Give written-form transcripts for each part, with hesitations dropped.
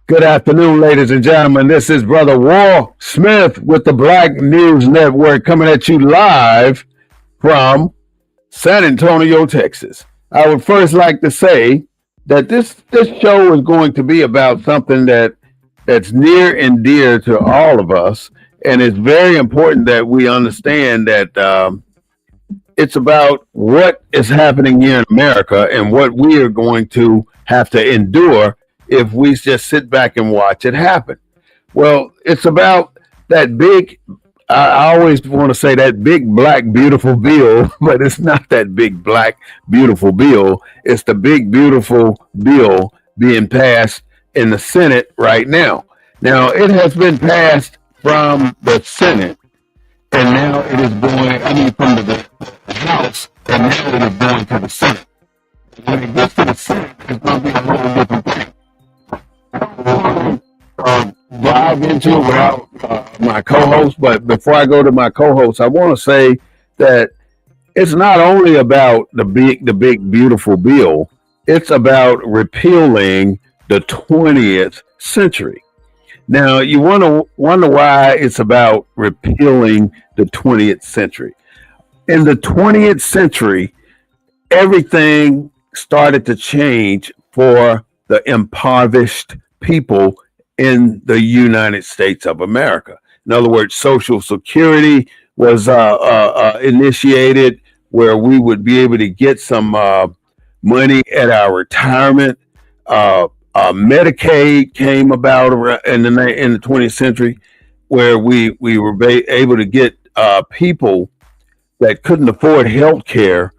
Good afternoon, ladies and gentlemen. This is Brother War Smith with the Black News Network coming at you live from San Antonio, Texas. I would first like to say that this show is going to be about something that's near and dear to all of us, and it's very important that we understand that it's about what is happening here in America and what we are going to have to endure if we just sit back and watch it happen. Well, it's about that big, I always want to say that big, black, beautiful bill, but it's not that big, black, beautiful bill. It's the big, beautiful bill being passed in the Senate right now. Now, it has been passed from the Senate, and now it is going, from the House, and now it is going to the Senate. When it gets to the Senate, it's going to be a whole different thing. Dive into it without my co-host, but before I go to my co-host, I want to say that it's not only about the big, beautiful bill. It's about repealing the 20th century. Now, you wonder why it's about repealing the 20th century. In the 20th century, everything started to change for the impoverished people in the United States of America. In other words, Social Security was initiated, where we would be able to get some money at our retirement. Medicaid came about in the 20th century, where we were able to get people that couldn't afford health care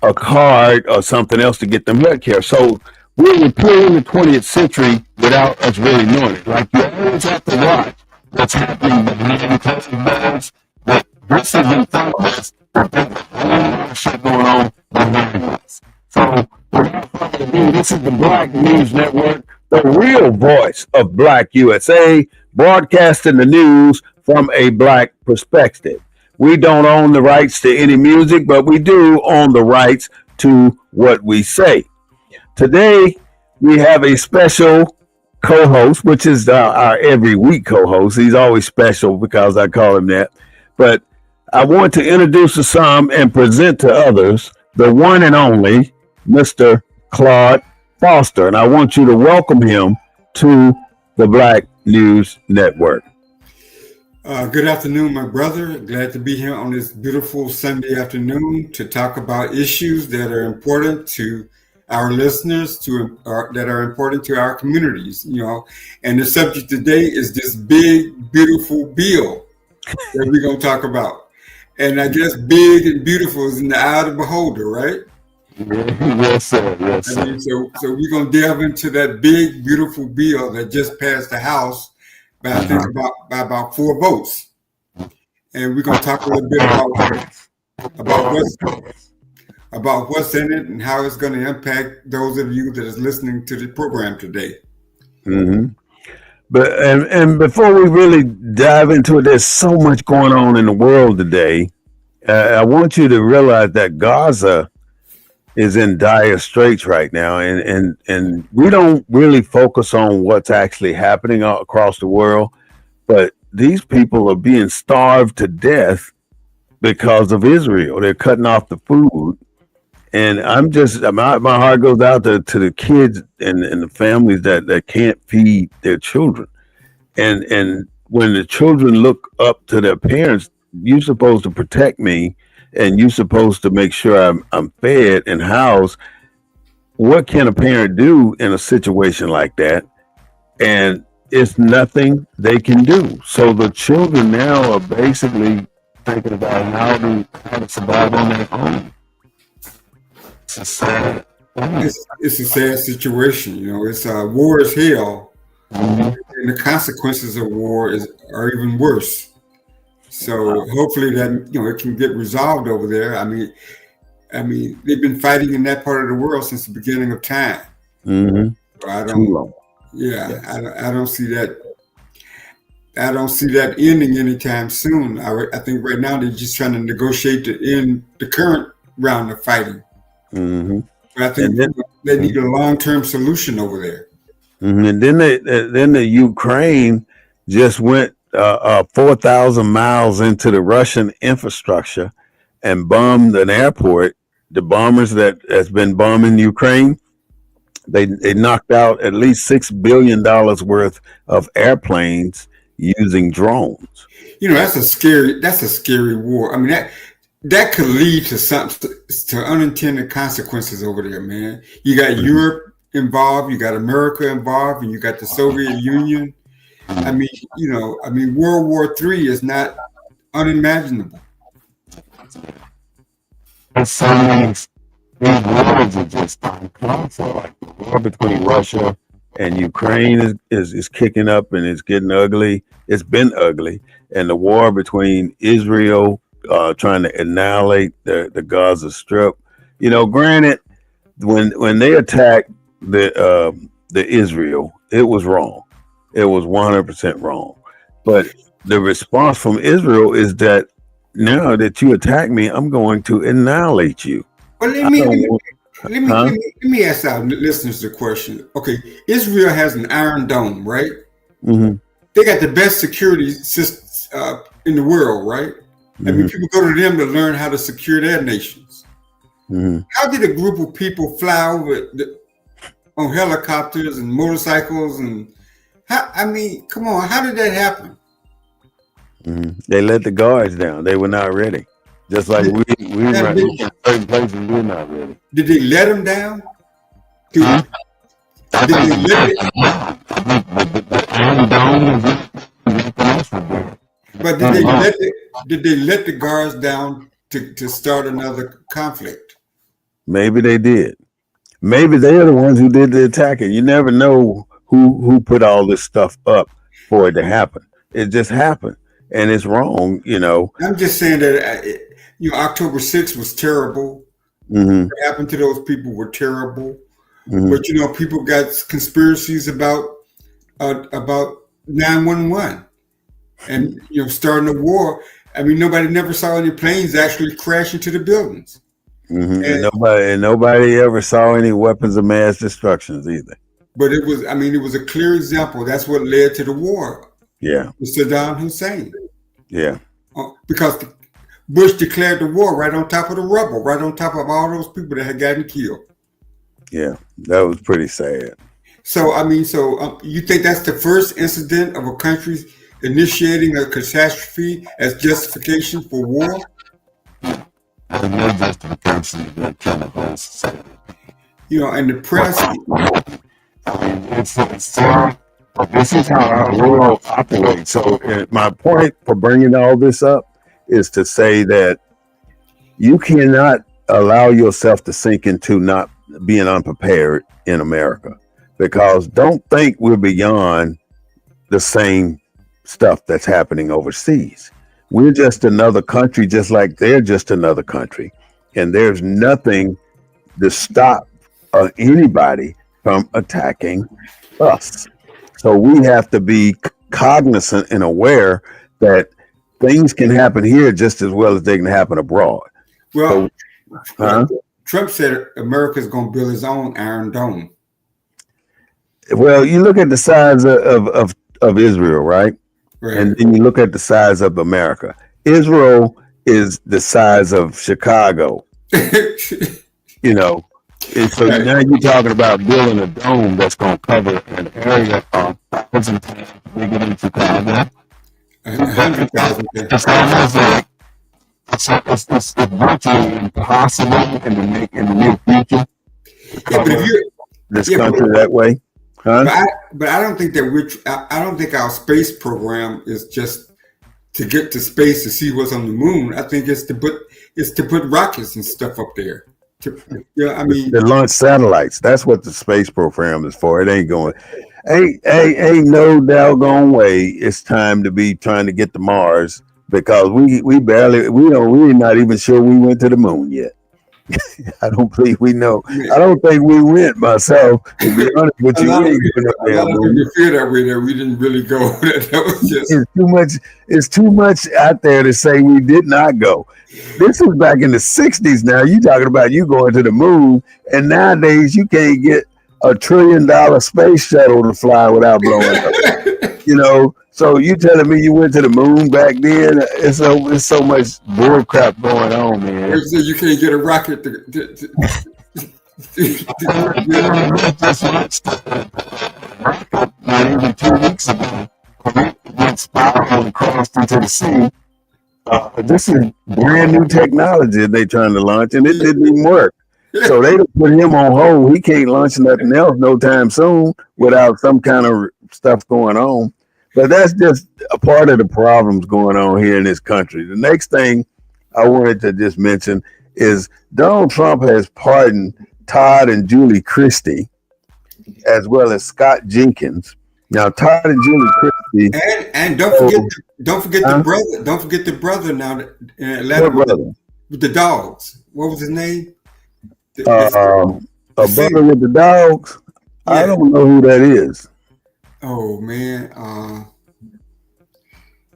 a card or something else to get them health care. So we're repealing the 20th century without us really knowing it. Like, you always have to watch what's happening behind closed doors. But this is in front of us. But there's a whole lot of shit going on behind us. So without further ado, this is the Black News Network, the real voice of Black U.S.A., broadcasting the news from a Black perspective. We don't own the rights to any music, but we do own the rights to what we say. Today, we have a special co-host, which is our every week co-host. He's always special because I call him that. But I want to introduce to some and present to others the one and only Mr. Claude Foster. And I want you to welcome him to the Black News Network. Good afternoon, my brother. Glad to be here on this beautiful Sunday afternoon to talk about issues that are important to our listeners, that are important to our communities, And the subject today is this big, beautiful bill that we're going to talk about. And I guess big and beautiful is in the eye of the beholder, right? Yes, sir. Yes, sir. So we're going to delve into that big, beautiful bill that just passed the House by, I think, by about 4 votes. And we're going to talk a little bit about what's in it and how it's going to impact those of you that is listening to the program today. Mm-hmm. But and before we really dive into it, there's so much going on in the world today. I want you to realize that Gaza is in dire straits right now, and we don't really focus on what's actually happening across the world, but these people are being starved to death because of Israel. They're cutting off the food. And my heart goes out to the kids and the families that can't feed their children. And when the children look up to their parents, you're supposed to protect me and you're supposed to make sure I'm fed and housed. What can a parent do in a situation like that? And it's nothing they can do. So the children now are basically thinking about how to survive on their own. It's a sad situation. It's war is hell, and the consequences of war are even worse. So hopefully that it can get resolved over there. I mean, they've been fighting in that part of the world since the beginning of time. Mm-hmm. So I don't see that. I don't see that ending anytime soon. I think right now they're just trying to negotiate to end the current round of fighting. Mm-hmm. But I think they need a long-term solution over there. And then the Ukraine just went 4,000 miles into the Russian infrastructure and bombed an airport. The bombers that has been bombing Ukraine, they knocked out at least $6 billion worth of airplanes using drones. That's a scary war. I mean, that could lead to to unintended consequences over there, man. You got Europe involved, you got America involved, and you got the Soviet Union. I mean, World War III is not unimaginable. These wars are just uncomfortable. Like the war between Russia and Ukraine is kicking up and it's getting ugly. It's been ugly. And the war between Israel trying to annihilate the Gaza Strip. Granted, when they attacked the Israel, it was wrong. It was 100% wrong. But the response from Israel is that now that you attack me, I'm going to annihilate you. Well, let me ask our listeners the question. Okay, Israel has an Iron Dome, right? Mm-hmm. They got the best security systems in the world, right? Mm-hmm. I mean, people go to them to learn how to secure their nations. Mm-hmm. How did a group of people fly over on helicopters and motorcycles come on, how did that happen? Mm-hmm. They let the guards down. They were not ready. Just like we run in certain places, we're not ready. Did they let them down? Did they let it? But did they let the guards down to start another conflict? Maybe they did. Maybe they're the ones who did the attacking. You never know who put all this stuff up for it to happen. It just happened, and it's wrong. I'm just saying that October 6th was terrible. Mm-hmm. What happened to those people were terrible. Mm-hmm. But people got conspiracies about 911 and starting a war. I mean, nobody never saw any planes actually crash into the buildings. Mm-hmm. And nobody ever saw any weapons of mass destructions either. But it was a clear example. That's what led to the war. Yeah. With Saddam Hussein. Yeah. Because Bush declared the war right on top of the rubble, right on top of all those people that had gotten killed. Yeah, that was pretty sad. So, you think that's the first incident of a country initiating a catastrophe as justification for war? There's no justification that kind of whole society. And the press. I mean, it's sad, but this is how our world operates. So, my point for bringing all this up is to say that you cannot allow yourself to sink into not being unprepared in America, because don't think we're beyond the same stuff that's happening overseas. We're just another country, just like they're just another country, and there's nothing to stop anybody from attacking us. So we have to be cognizant and aware that things can happen here just as well as they can happen abroad. Well, Trump said America's going to build his own Iron Dome. Well, you look at the size of Israel, right? And then you look at the size of America. Israel is the size of Chicago. And so now you're talking about building a dome that's going to cover an area of 1,000 times bigger than Chicago. 100,000. It's almost like it's virtually impossible in the near future. This country that way, huh? But I don't think that I don't think our space program is just to get to space to see what's on the moon. I think it's to put rockets and stuff up there. To launch satellites. That's what the space program is for. It ain't going. Ain't no doggone way it's time to be trying to get to Mars, because we're not even sure we went to the moon yet. I don't believe we know. I don't think we went myself, to be honest with you. A lot of people feel that way, that we didn't really go. That was just it's too much out there to say we did not go. This was back in the 60s now. You talking about you going to the moon, and nowadays you can't get $1 trillion space shuttle to fly without blowing up. So you telling me you went to the moon back then? It's so much bull crap going on, man. You can't get a rocket Just watched not even 2 weeks ago. Went spiraling crossed into the sea. This is brand new technology they trying to launch, and it didn't even work. So they put him on hold. He can't launch nothing else no time soon without some kind of stuff going on. But that's just a part of the problems going on here in this country. The next thing I wanted to just mention is Donald Trump has pardoned Todd and Julie Christie, as well as Scott Jenkins. Now, Todd and Julie Christie, and don't forget the brother. Don't forget the brother now in Atlanta with the dogs. What was his name? A brother with the dogs. Yeah. I don't know who that is. Oh man,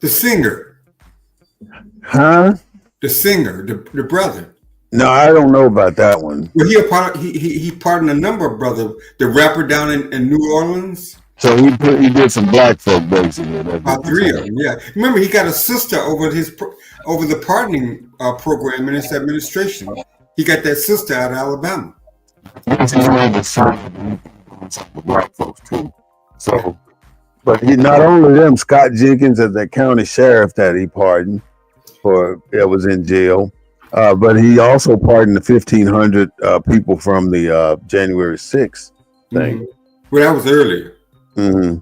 the singer. Huh? The singer, the brother. No, I don't know about that one. Well, he pardoned a number of brothers. The rapper down in New Orleans. So he did some black folk basically. About 3 of them, yeah. Remember, he got a sister over the pardoning program in his administration. He got that sister out of Alabama. Black folks too. So, but he not only them, Scott Jenkins is the county sheriff that he pardoned that was in jail, but he also pardoned the 1,500 people from the January 6th thing. Mm-hmm. Well, that was earlier. Mm-hmm.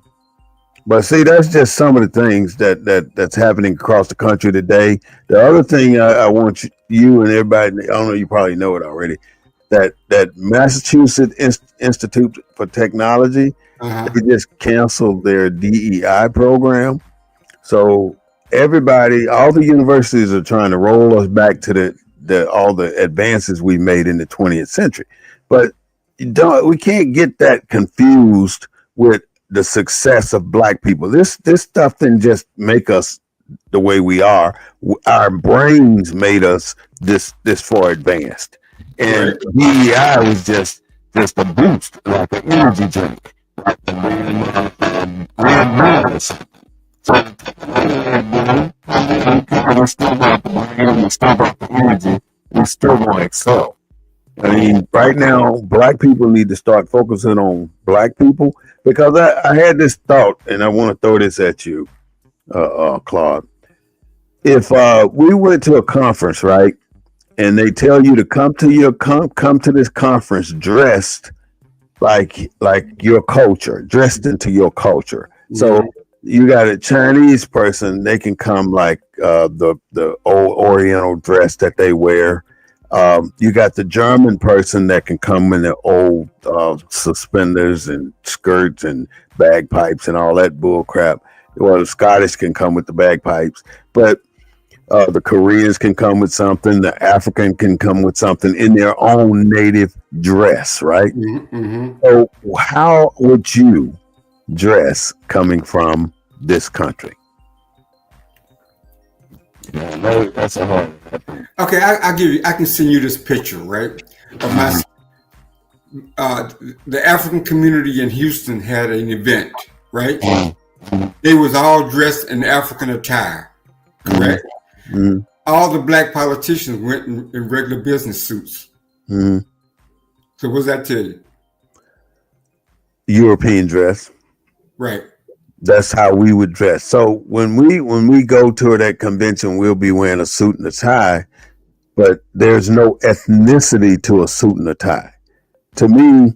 But see, that's just some of the things that's happening across the country today. The other thing I want you and everybody, I don't know, you probably know it already, that Massachusetts Institute for Technology, they just canceled their DEI program. So everybody, all the universities are trying to roll us back to all the advances we made in the 20th century. But we can't get that confused with the success of black people. This stuff didn't just make us the way we are. Our brains made us this far advanced. And DEI was just a boost, like an energy drink. Like the we still got the brain, we still got the energy, we still want to excel. I mean, right now, black people need to start focusing on black people, because I had this thought, and I want to throw this at you, Claude. If we went to a conference, right, and they tell you to come to this conference dressed like your culture, dressed into your culture. Mm-hmm. So you got a Chinese person, they can come like the old Oriental dress that they wear. You got the German person that can come in the old suspenders and skirts and bagpipes and all that bull crap. Well, the Scottish can come with the bagpipes, but the Koreans can come with something. The African can come with something in their own native dress, right? Mm-hmm. So how would you dress coming from this country? Yeah, no, that's a hard. Okay, I can send you this picture, right? Of my the African community in Houston had an event, right? Mm-hmm. They was all dressed in African attire, correct? Mm-hmm. All the black politicians went in regular business suits. Mm-hmm. So what does that tell you? European dress. Right. That's how we would dress. So when we go to that convention, we'll be wearing a suit and a tie, but there's no ethnicity to a suit and a tie. To me,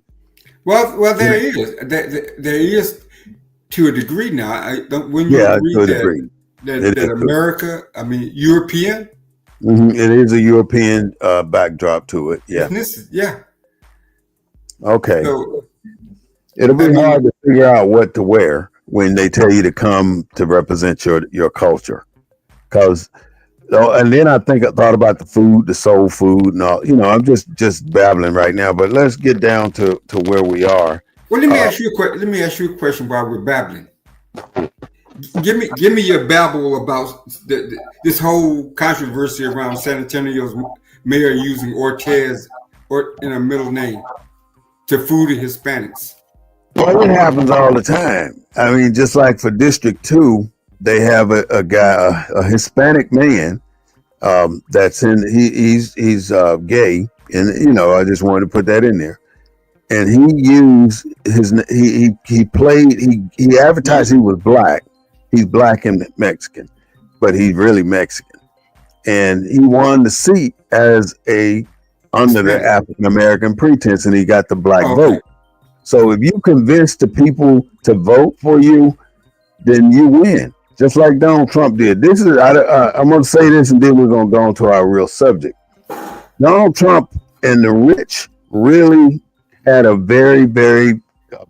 well, there is. There is to a degree now. When you agree to a degree. That America, I mean, European. Mm-hmm. It is a European backdrop to it. Yeah. Yeah. Okay. So, it'll be hard to figure out what to wear when they tell you to come to represent your culture, and then I thought about the food, the soul food, and all. I'm just babbling right now, but let's get down to where we are. Well, let me ask you a question while we're babbling. Give me your babble about this whole controversy around San Antonio's mayor using Ortez in a middle name. to fool the Hispanics? Well, it happens all the time. I mean, just like for District 2, they have a guy, a Hispanic man, that's he's gay, and I just wanted to put that in there. And he used he played he advertised he was black. He's black and Mexican, but he's really Mexican. And he won the seat as under the African American pretense, and he got the black vote. So if you convince the people to vote for you, then you win, just like Donald Trump did. I'm going to say this, and then we're going to go on to our real subject. Donald Trump and the rich really had a very, very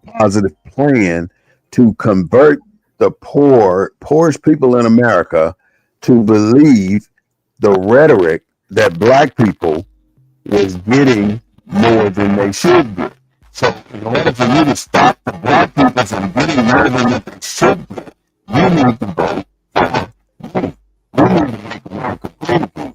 positive plan to convert the poorest people in America to believe the rhetoric that black people was getting more than they should get. So in order for you to stop the black people from getting more than what they should get, you need to vote for me. You need to make America great again.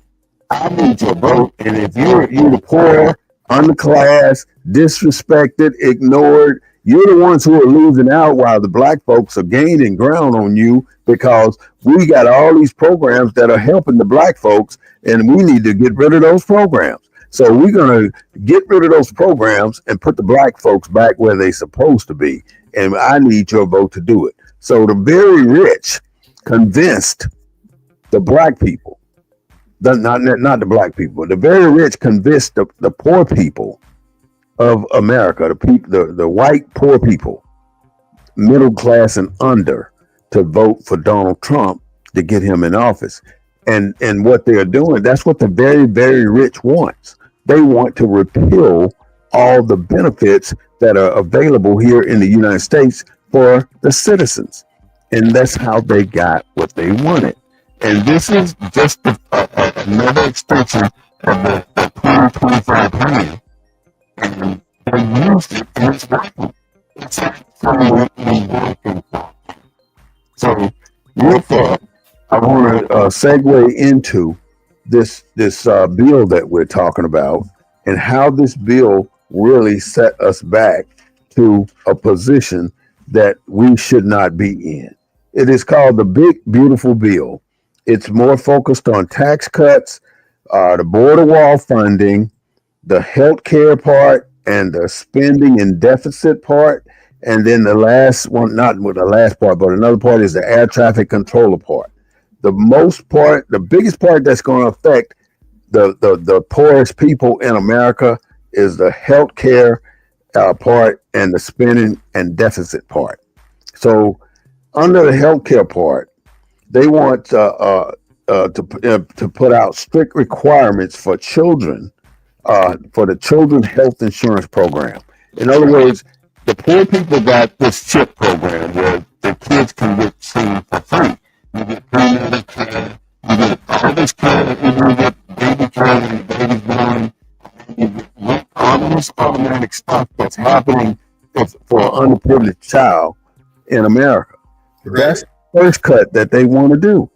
I need your vote, and if you're the poor, underclass, disrespected, ignored, you're the ones who are losing out while the black folks are gaining ground on you, because we got all these programs that are helping the black folks, and we need to get rid of those programs. So we're going to get rid of those programs and put the black folks back where they're supposed to be. And I need your vote to do it. So the very rich convinced the black people, not the black people, the very rich convinced the poor people of America, the white poor people, middle class and under, to vote for Donald Trump to get him in office. And what they're doing, that's what the very, very rich wants. They want to repeal all the benefits that are available here in the United States for the citizens. And that's how they got what they wanted. And this is just another extension of the 2025 plan. And they used it, and it's working. It's absolutely working. So with that, I want to segue into this bill that we're talking about, and how this bill really set us back to a position that we should not be in. It is called the Big Beautiful Bill. It's more focused on tax cuts, the border wall funding, the health care part, and the spending and deficit part. And then the last one, not with the last part, but another part is the air traffic controller part. The biggest part that's going to affect the poorest people in America is the health care part and the spending and deficit part. So under the health care part, they want to put out strict requirements for children, for the Children's Health Insurance Program. In other words, the poor people got this CHIP program where the kids can get seen for free. You get prenatal care, you get all this care, you get baby care when the baby's born, you get all this automatic stuff that's happening for an underprivileged child in America. Right. That's the first cut that they want to do.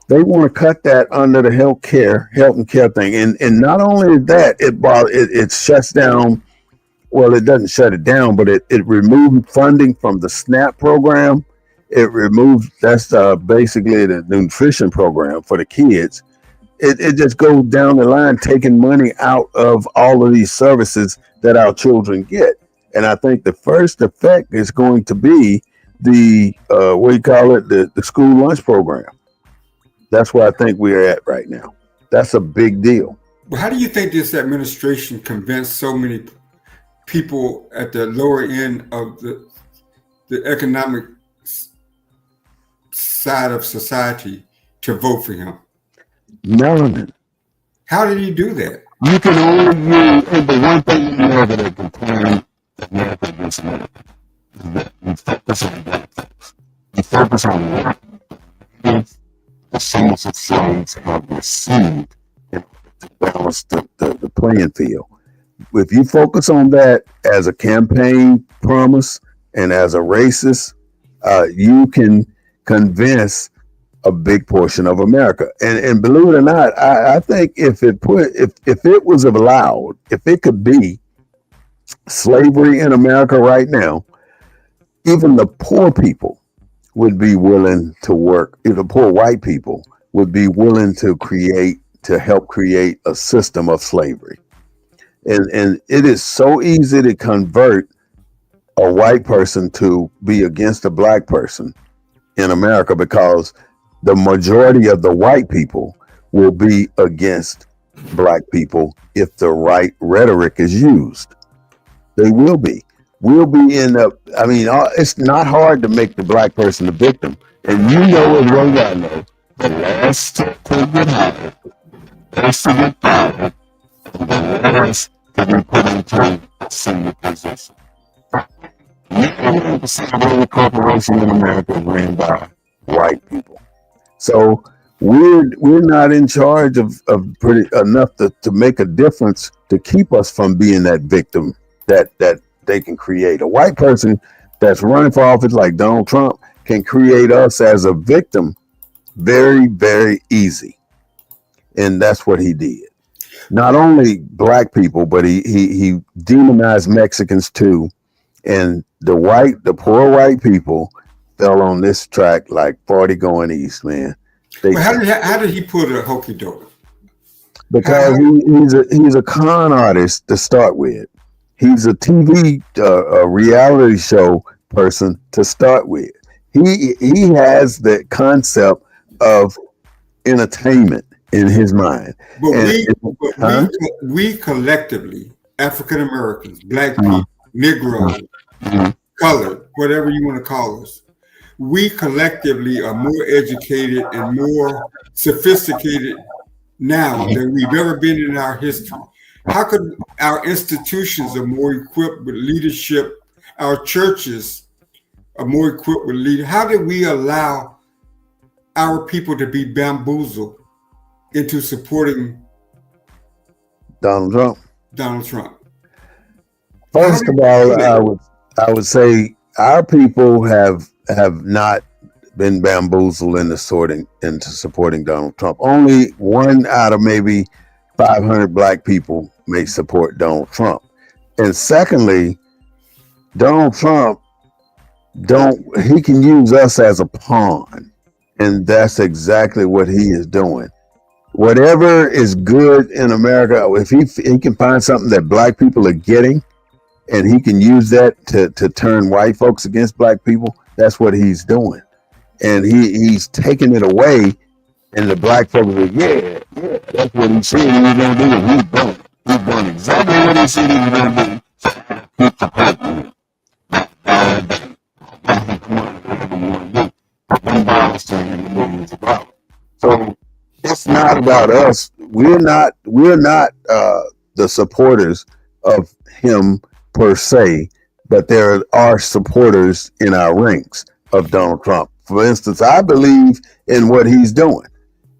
They want to cut that under the health and care thing. And not only that, it shuts down, well, it doesn't shut it down, but it removed funding from the SNAP program. It removes, that's basically the nutrition program for the kids. It just goes down the line, taking money out of all of these services that our children get. And I think the first effect is going to be the school lunch program. That's where I think we're at right now. That's a big deal. Well, how do you think this administration convinced so many people at the lower end of the economic side of society to vote for him? Melanin. How did he do that? You can only use the one thing you know that it can turn America against America. You focus on black folks. You focus on what the sons of slaves have received in order to balance the playing field. If you focus on that as a campaign promise and as a racist, you can convince a big portion of America. And believe it or not, I think if it was allowed, if it could be slavery in America right now, even the poor people would be willing to work. If the poor white people would be willing to help create a system of slavery. And it is so easy to convert a white person to be against a black person in America because the majority of the white people will be against black people if the right rhetoric is used. They will be. We'll be in the, I mean, it's not hard to make the black person the victim. And you know as well as I know, The last to get hired, last to get fired, and the last to be put into a senior position. 90% of every corporation in America is ran by white people. So we're not in charge of pretty enough to make a difference to keep us from being that victim that they can create. A white person that's running for office like Donald Trump can create us as a victim very, very easy. And that's what he did. Not only black people, but he demonized Mexicans too. And the poor white people fell on this track like 40 going east, man. How did he put a hokey doke? Because he's a con artist to start with. He's a TV a reality show person to start with. He has the concept of entertainment in his mind. But we collectively, African Americans, black people, Negro, colored, whatever you want to call us, we collectively are more educated and more sophisticated now than we've ever been in our history. How could our institutions are more equipped with leadership? Our churches are more equipped with leadership. How did we allow our people to be bamboozled into supporting Donald Trump? First of all, I would say our people have not been bamboozled into supporting Donald Trump. Only 1 out of maybe 500 black people may support Donald Trump. And secondly, Donald Trump he can use us as a pawn. And that's exactly what he is doing. Whatever is good in America, if he can find something that black people are getting, and he can use that to turn white folks against black people, that's what he's doing. And he's taking it away, and the black folks are like, yeah, that's what he said he was going to do, and he's done it. He's done exactly what he said he was going to do. Hit the president. So it's not about us. We're not the supporters of him per se, but there are supporters in our ranks of Donald Trump. For instance, I believe in what he's doing.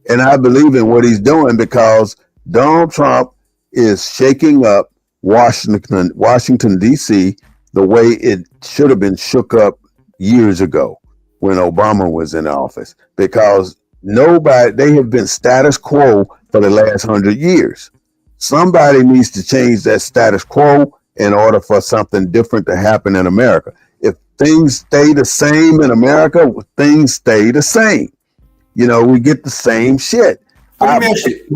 And I believe in what he's doing because Donald Trump is shaking up Washington, D.C. the way it should have been shook up years ago when Obama was in office. Because they have been status quo for the last 100 years. Somebody needs to change that status quo in order for something different to happen in America. If things stay the same in America, things stay the same. You know, we get the same shit. We're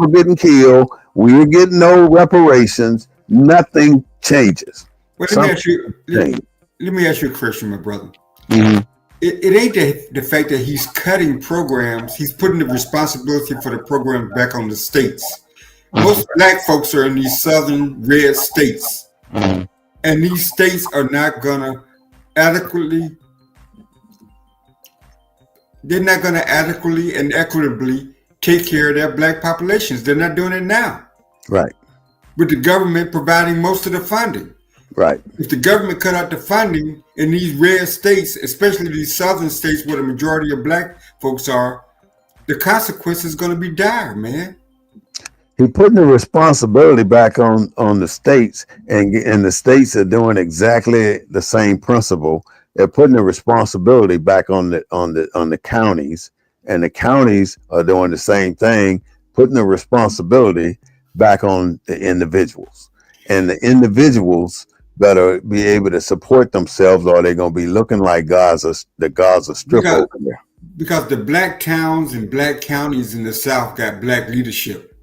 getting killed. We're getting no reparations. Nothing changes. Well, let me ask you a question, my brother. Mm-hmm. It ain't the fact that he's cutting programs. He's putting the responsibility for the program back on the states. Most black folks are in these southern red states. Mm-hmm. And these states are not going to adequately and equitably take care of their black populations. They're not doing it now. Right. With the government providing most of the funding. Right. If the government cut out the funding in these red states, especially these southern states where the majority of black folks are, the consequence is going to be dire, man. He's putting the responsibility back on the states, and the states are doing exactly the same principle. They're putting the responsibility back on the counties, and the counties are doing the same thing, putting the responsibility back on the individuals, and the individuals better be able to support themselves, or they're going to be looking like the Gaza Strip Because, over there. because the black towns and black counties in the South got black leadership.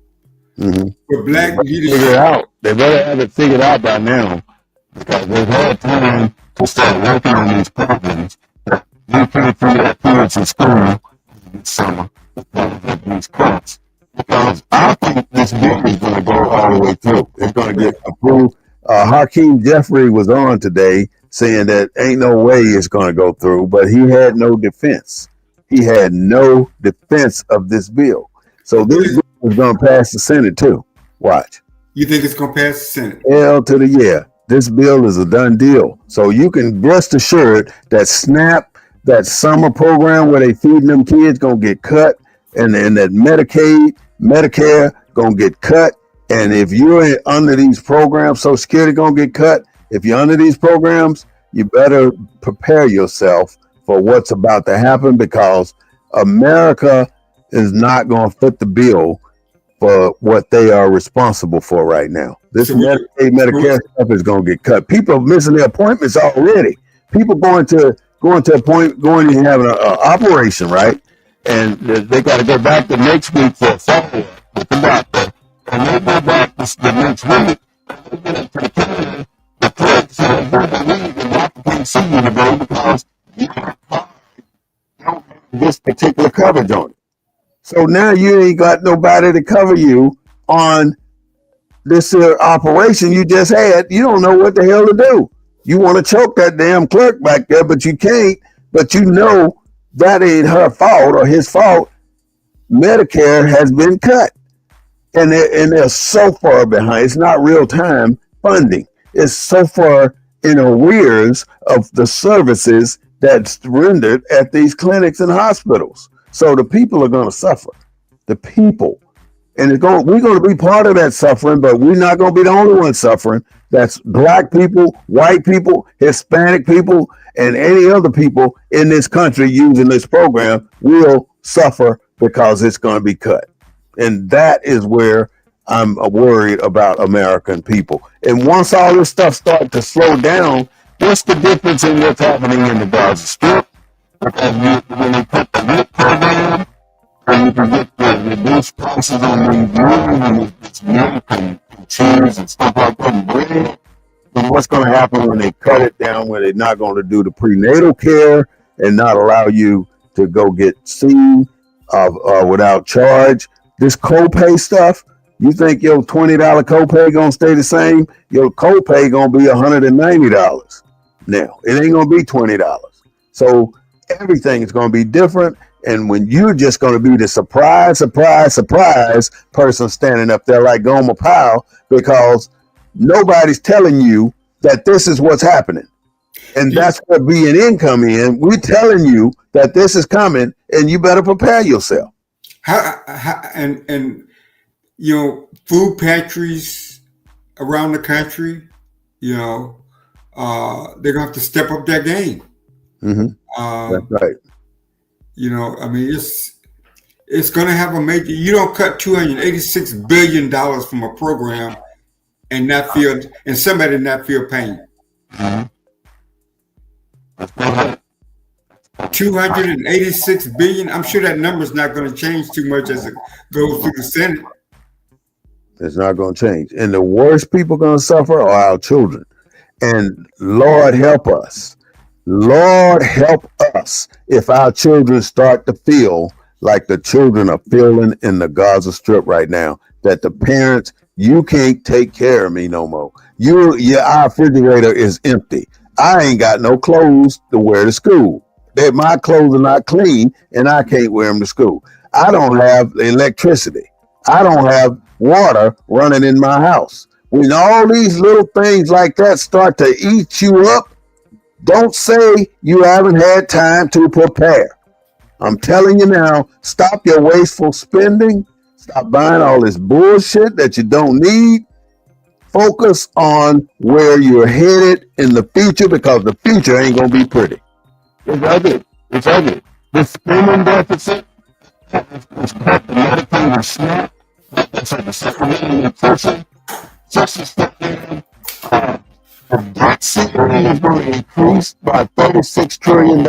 Mm-hmm. But black Figure it leadership, out. They better have it figured out by now, because they've had time to start working on these programs. You can't put their kids in school this summer because of these cuts. Because I think this bill is going to go all the way through. It's going to get approved. Hakeem Jeffrey was on today saying that ain't no way it's going to go through, but he had no defense. He had no defense of this bill. So this bill is going to pass the Senate too. Watch. you think it's going to pass the Senate? L to the yeah. This bill is a done deal. So you can rest assured that SNAP, that summer program where they feeding them kids, going to get cut, and then that Medicaid, Medicare going to get cut. And if you're under these programs, Social Security going to get cut. If you're under these programs, you better prepare yourself for what's about to happen, because America is not going to foot the bill for what they are responsible for right now. This Medicaid, Medicare stuff is going to get cut. People are missing their appointments already. People going to and having an operation, right? And they got to go back the next week for a follow-up with the doctor. And they go back the next week, they get up to the county, the clerk says, "You're the league, and doctor can't see you today because you don't have this particular coverage on it." So now you ain't got nobody to cover you on this operation you just had. You don't know what the hell to do. You want to choke that damn clerk back there, but you can't. But you know that ain't her fault or his fault. Medicare has been cut. And they're so far behind. It's not real time funding. It's so far in arrears of the services that's rendered at these clinics and hospitals. So the people are going to suffer. The people. And we're going to be part of that suffering, but we're not going to be the only ones suffering. That's black people, white people, Hispanic people, and any other people in this country using this program will suffer because it's going to be cut. And that is where I'm worried about American people. And once all this stuff starts to slow down, what's the difference in what's happening in the Gaza Strip? Because when they put the WIC program, and you can get the reduced prices on these rooms and it's milk and cheese and stuff like that and bread, then what's going to happen when they cut it down, when they're not going to do the prenatal care and not allow you to go get seen without charge? This copay stuff, you think your $20 copay gonna stay the same? Your copay gonna be $190 now. It ain't gonna be $20. So everything is gonna be different. And when you're just gonna be the surprise person standing up there like Gomer Pyle, because nobody's telling you that this is what's happening. And that's where BNN come in. We're telling you that this is coming, and you better prepare yourself. And you know, food pantries around the country, you know, they're gonna have to step up their game. Mm-hmm. That's right. You know, I mean, it's gonna have a major. You don't cut $286 billion from a program and not feel, and somebody not feel pain. Mm-hmm. 286 billion. I'm sure that number's not going to change too much as it goes through the Senate. It's not going to change. And the worst people going to suffer are our children. And Lord help us. Lord help us if our children start to feel like the children are feeling in the Gaza Strip right now, that the parents, you can't take care of me no more. Our refrigerator is empty. I ain't got no clothes to wear to school. My clothes are not clean, and I can't wear them to school. I don't have electricity. I don't have water running in my house. When all these little things like that start to eat you up, don't say you haven't had time to prepare. I'm telling you now, stop your wasteful spending. Stop buying all this bullshit that you don't need. Focus on where you're headed in the future, because the future ain't going to be pretty. It's ugly. It's ugly. The spending deficit is cut. The Medicaid is SNAP. It's like the supplemental nutrition. Just a step down. The economy is going to increase by $36 trillion.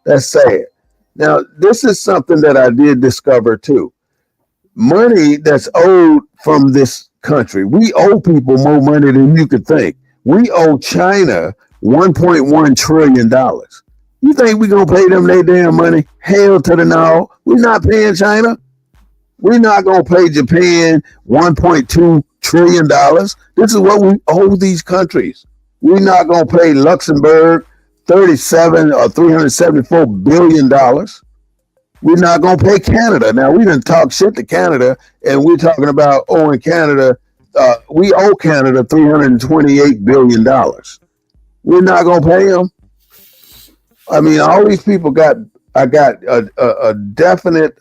That's sad. Now, this is something that I did discover too. Money that's owed from this country. We owe people more money than you could think. We owe China $1.1 trillion. You think we're going to pay them their damn money? Hell to the no. We're not paying China. We're not going to pay Japan $1.2 trillion. This is what we owe these countries. We're not going to pay Luxembourg 37 or $374 billion. We're not going to pay Canada. Now, we didn't talk shit to Canada, and we're talking about owing Canada. We owe Canada $328 billion. We're not going to pay them. I mean, all these people got a definite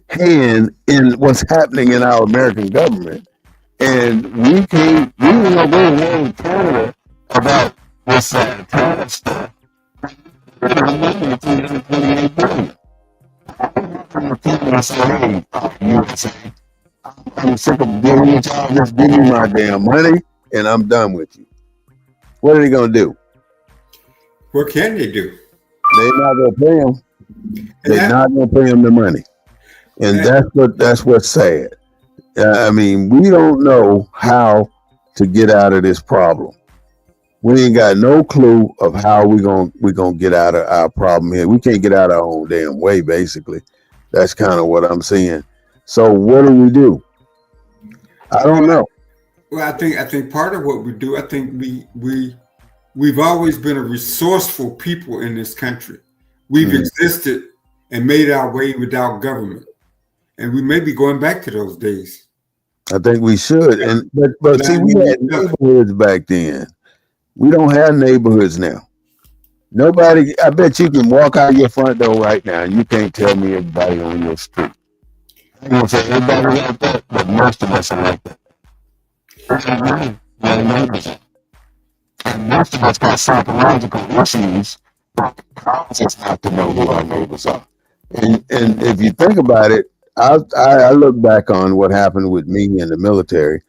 hand in what's happening in our American government. And we ain't gonna go to war with Canada About this tariff stuff. From the people that say, hey, U.S.A. I'm sick of dealing with y'all. Just give me my damn money, and I'm done with you. What are they gonna do? What can they do? They're not gonna pay them. They're not gonna pay them the money, and that's what's sad. I mean, we don't know how to get out of this problem. We ain't got no clue of how we're gonna get out of our problem here. We can't get out our own damn way, basically. That's kind of what I'm saying. So what do? I don't know. Well, I think part of what we do, I think we've always been a resourceful people in this country. We've existed and made our way without government, and we may be going back to those days. I think we should. But see, we had neighborhoods back then. We don't have neighborhoods now. Nobody. I bet you can walk out your front door right now, and you can't tell me everybody on your street. I'm going to say everybody like that, but most of us are like that. And most of us got psychological issues, but it causes us not to know who our neighbors are. And if you think about it, I look back on what happened with me in the military.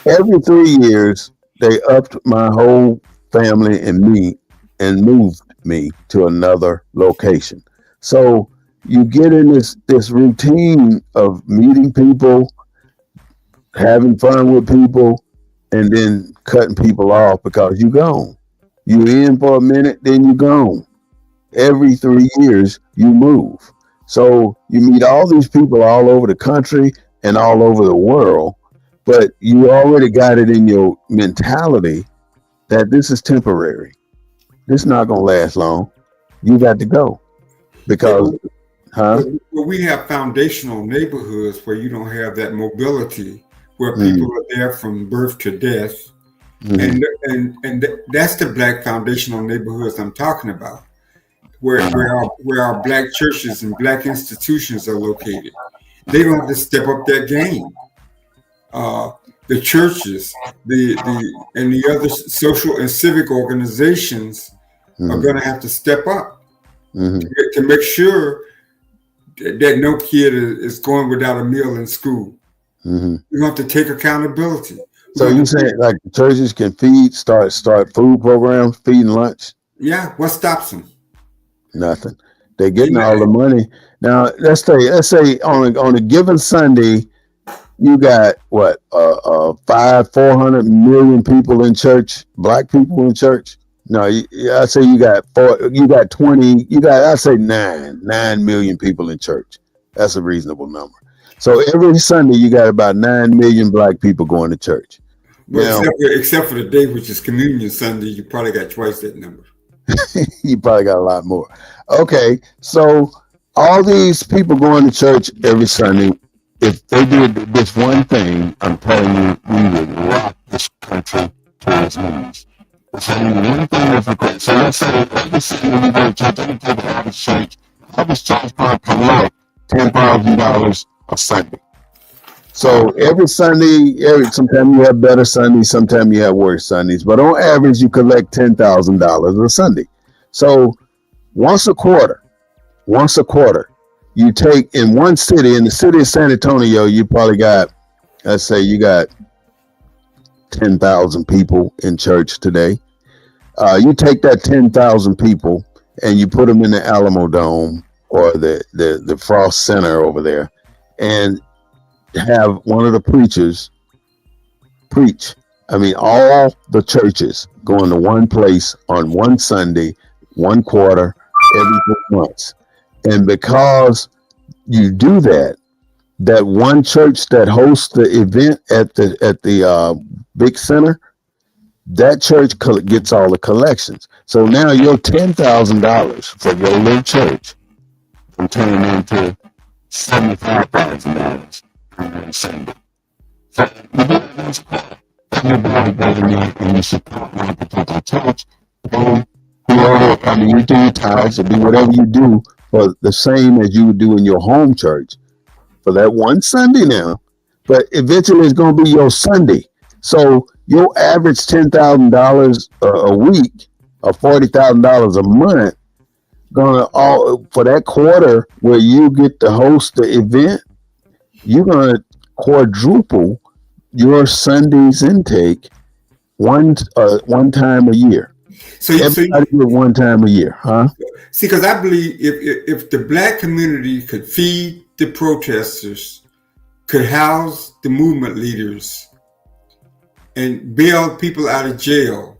Every 3 years, they upped my whole family and me and moved me to another location. So you get in this routine of meeting people, having fun with people, and then cutting people off because you gone. You in for a minute, then you gone. Every 3 years, you move. So you meet all these people all over the country and all over the world, but you already got it in your mentality that this is temporary. This is not going to last long. You got to go because, Well, we have foundational neighborhoods where you don't have that mobility, where people are there from birth to death. And that's the Black foundational neighborhoods I'm talking about, where our Black churches and Black institutions are located. They don't have to step up their game. The churches, and the other social and civic organizations are going to have to step up to make sure that no kid is going without a meal in school. You have to take accountability. So you saying like churches can start food programs, feeding lunch? Yeah. What stops them? Nothing. They're getting all the money. Now let's say on a given Sunday, you got what 400 million people in church, Black people in church. No, I say you got 9 million people in church. That's a reasonable number. So every Sunday you got about 9 million Black people going to church. Well, except for the day, which is Communion Sunday, you probably got twice that number. You probably got a lot more. Okay, so all these people going to church every Sunday, if they did this one thing, I'm telling you, we would rock this country to its knees. So one thing is required. So let's say every Sunday we go to church, let me take an average church. Average church might collect $10,000 a Sunday. So every Sunday, sometimes you have better Sundays, sometimes you have worse Sundays, but on average, you collect $10,000 a Sunday. So once a quarter, you take in one city, in the city of San Antonio, you probably got, let's say you got 10,000 people in church today. You take that 10,000 people and you put them in the Alamo Dome or the Frost Center over there, and have one of the preachers preach. I mean, all the churches going to one place on one Sunday, one quarter, every 4 months. And because you do that, that one church that hosts the event at the big center, that church gets all the collections. So now your $10,000 for your little church will turn into $75,000 on Sunday. So you do this part. Everybody goes in there and you support one particular church. And whoever, I mean, you do your tithes or do whatever you do for the same as you would do in your home church for that one Sunday now. But eventually it's going to be your Sunday. So your average $10,000 a week or $40,000 a month, gonna all for that quarter where you get to host the event, you're gonna quadruple your Sunday's intake one time a year. So everybody get one time a year, huh? See, because I believe if the black community could feed the protesters, could house the movement leaders, and bail people out of jail,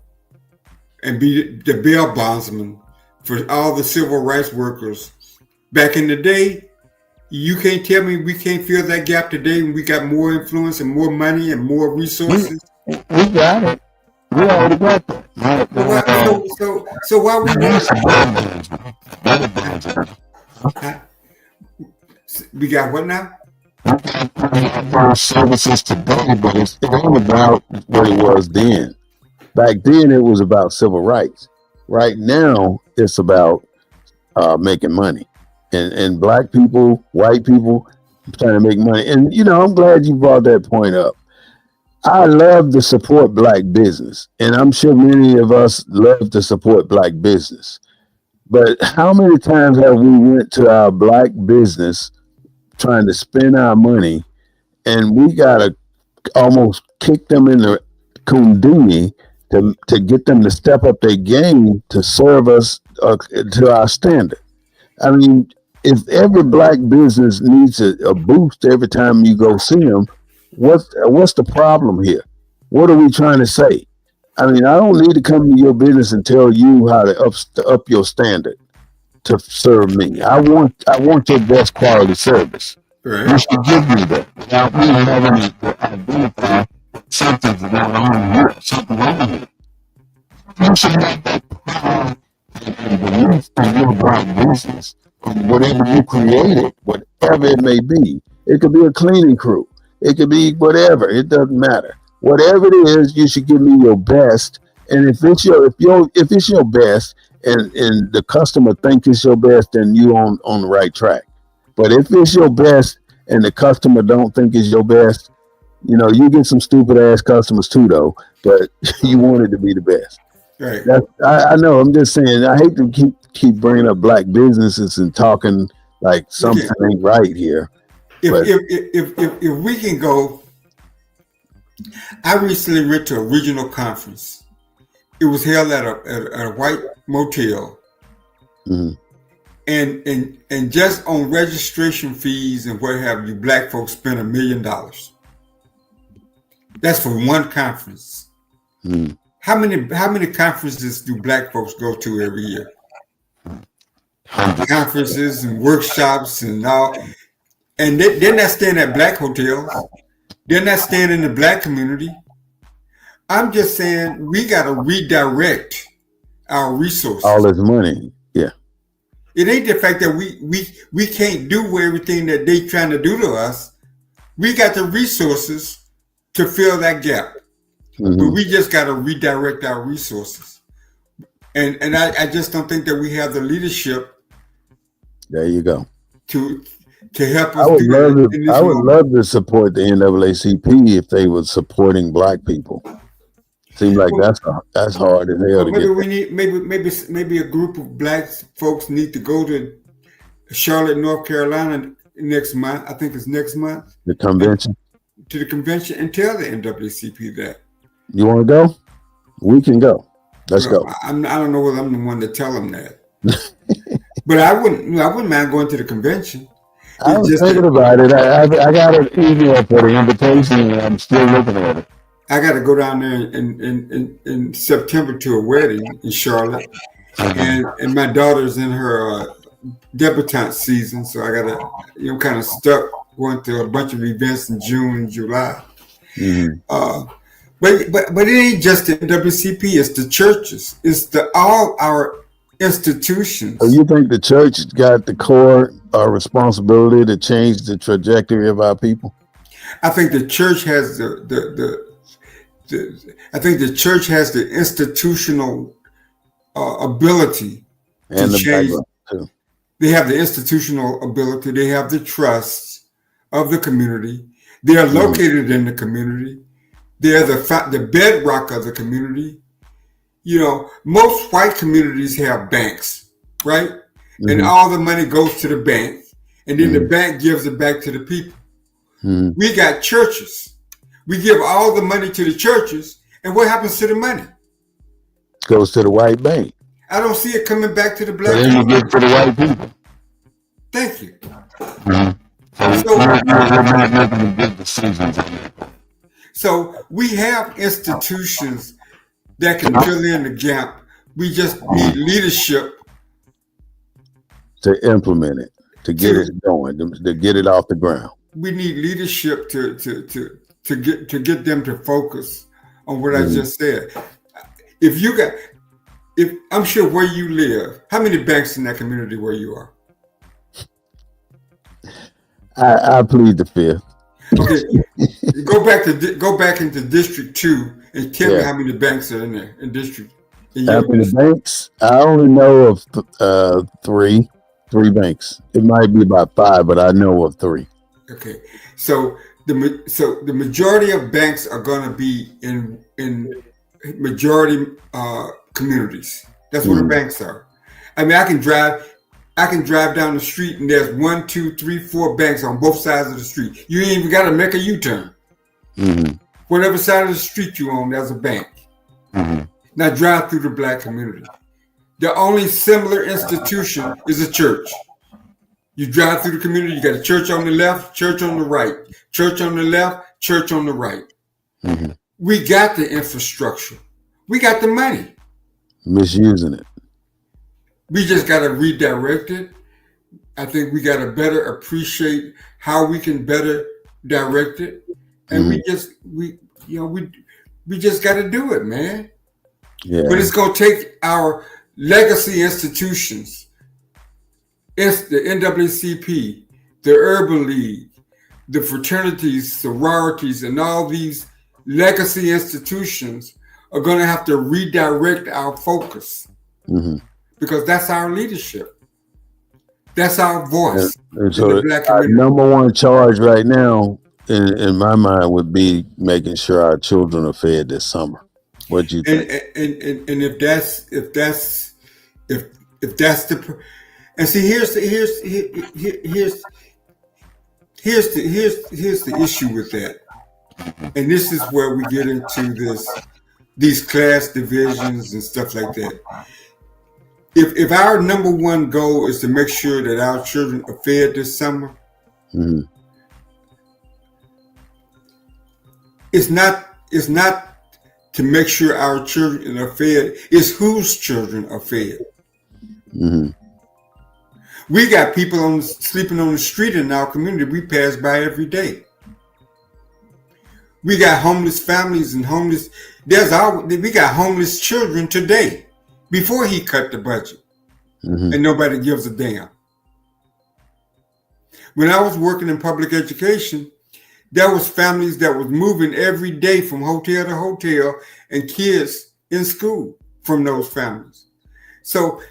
and be the bail bondsman for all the civil rights workers back in the day, you can't tell me we can't fill that gap today when we got more influence and more money and more resources. We got it. We already got that. So why we we got what now? Services today, but it ain't about what it was then. Back then, it was about civil rights. Right now, it's about making money, and black people, white people, trying to make money. And I'm glad you brought that point up. I love to support black business, and I'm sure many of us love to support black business. But how many times have we went to our black business trying to spend our money, and we gotta almost kick them in the kunduni to get them to step up their game to serve us to our standard? I mean, if every black business needs a boost every time you go see them, what's the problem here? What are we trying to say? I mean, I don't need to come to your business and tell you how to up your standard to serve me. I want your best quality service. Right. You should give me that without me having to identify something's going on here, something wrong here. You should have that pride and belief in your black business and whatever you created, whatever it may be. It could be a cleaning crew. It could be whatever. It doesn't matter. Whatever it is, you should give me your best. And if it's your best, and the customer thinks it's your best, then you on the right track. But if it's your best and the customer don't think it's your best, you get some stupid ass customers too, though. But you want it to be the best. Right. I know. I'm just saying. I hate to keep bringing up black businesses and talking like something ain't right here. If we can go, I recently went to a regional conference. It was held at a white motel, mm-hmm. and just on registration fees and what have you, black folks spent $1 million. That's for one conference. Mm-hmm. How many conferences do black folks go to every year? Conferences and workshops and all. And they're not staying at black hotels. They're not staying in the black community. I'm just saying we got to redirect our resources. All this money, yeah. It ain't the fact that we can't do everything that they trying to do to us. We got the resources to fill that gap. Mm-hmm. But we just got to redirect our resources. And I just don't think that we have the leadership. There you go. To help us. I would love to support the NAACP if they were supporting black people. Seems like that's hard as hell to get. Maybe a group of black folks need to go to Charlotte, North Carolina next month. I think it's next month. The convention. To the convention and tell the NAACP that. You want to go? We can go. Let's go. I don't know whether I'm the one to tell them that, but I wouldn't mind going to the convention. I It's was just thinking that about it. I got an email for the invitation, and I'm still looking at it. I got to go down there in September to a wedding in Charlotte, and my daughter's in her debutante season, so I got to kind of stuck going to a bunch of events in June and July. Mm-hmm. But it ain't just the NWCP, it's the churches, it's all our institutions. So you think the church got the core responsibility to change the trajectory of our people? I think the church has I think the church has the institutional ability And to the change. background too. They have the institutional ability. They have the trust of the community. They are located in the community. They are the bedrock of the community. Most white communities have banks, right? Mm-hmm. And all the money goes to the bank, and then the bank gives it back to the people. Mm-hmm. We got churches. We give all the money to the churches, and what happens to the money? Goes to the white bank. I don't see it coming back to the black. So then you get to the white people. Thank you. Mm-hmm. So we have institutions that can fill in the gap. We just need leadership to implement it, to get it going, to get it off the ground. We need leadership to get them to focus on what I just said. If I'm sure where you live, how many banks in that community where you are? I plead the fifth. Okay, go back into District 2 and tell me how many banks are in there in District. How many banks? I only know of three banks. It might be about 5, but I know of 3. Okay, so the majority of banks are going to be in majority communities. That's where the banks are. I mean, I can drive down the street and there's 1, 2, 3, 4 banks on both sides of the street. You ain't even got to make a U-turn. Mm-hmm. Whatever side of the street you on, there's a bank. Mm-hmm. Now drive through the black community. The only similar institution is a church. You drive through the community, you got a church on the left, church on the right, church on the left, church on the right. Mm-hmm. We got the infrastructure. We got the money. Misusing it. We just got to redirect it. I think we got to better appreciate how we can better direct it. And we just got to do it, man. Yeah. But it's going to take our legacy institutions. It's the NAACP, the Urban League, the fraternities, sororities, and all these legacy institutions are going to have to redirect our focus. Mm-hmm. Because that's our leadership. That's our voice. And so our number one charge right now, in my mind, would be making sure our children are fed this summer. What do you think? And if that's the and see here's the issue with that, and this is where we get into these class divisions and stuff like that. If our number one goal is to make sure that our children are fed this summer, it's not to make sure our children are fed. It's whose children are fed. Mm-hmm. We got people sleeping on the street in our community we pass by every day. We got homeless families and homeless. We got homeless children today before he cut the budget, and nobody gives a damn. When I was working in public education, there was families that was moving every day from hotel to hotel and kids in school from those families. So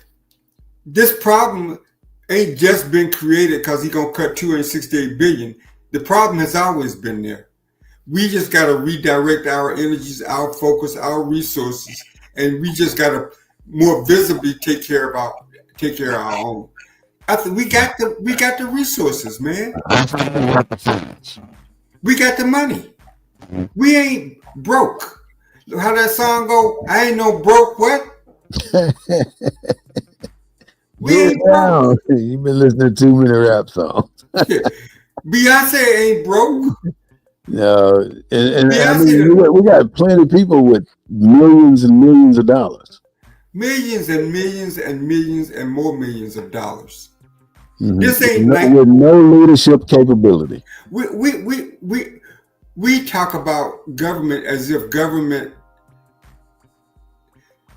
this problem ain't just been created because he's going to cut $268 billion. The problem has always been there. We just got to redirect our energies, our focus, our resources, and we just got to more visibly take care of our own. I think we got the resources, man. We got the money. We ain't broke. How that song go? I ain't no broke what? We Get ain't broke. down. You've been listening to too many rap songs. Beyonce ain't broke. No, and I Beyonce mean, we got plenty of people with millions and millions of dollars. millions and millions and millions and more millions of dollars. Mm-hmm. This ain't with no leadership capability. We talk about government as if government.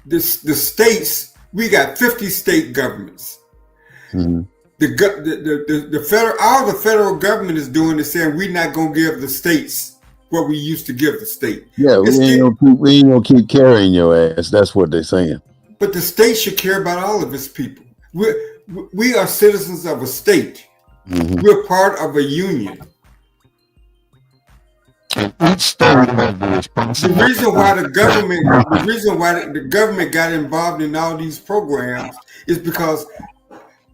The states, we got 50 state governments. Mm-hmm. The federal, all the federal government is doing is saying we're not gonna give the states what we used to give the state. Yeah, we ain't gonna keep carrying your ass. That's what they're saying. But the state should care about all of its people. We are citizens of a state. Mm-hmm. We're part of a union. The reason why the government got involved in all these programs is because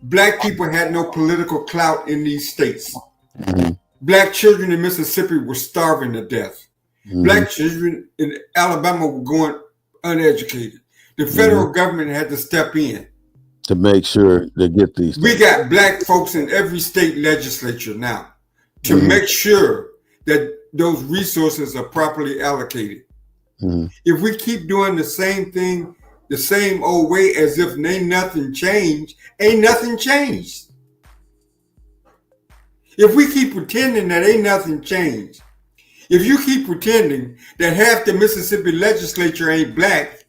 Black people had no political clout in these states. Mm-hmm. Black children in Mississippi were starving to death. Mm-hmm. Black children in Alabama were going uneducated. The federal government had to step in to make sure they get these things. We got Black folks in every state legislature now to make sure that those resources are properly allocated. Mm-hmm. If we keep doing the same thing the same old way as if ain't nothing changed. If we keep pretending that ain't nothing changed, if you keep pretending that half the Mississippi legislature ain't Black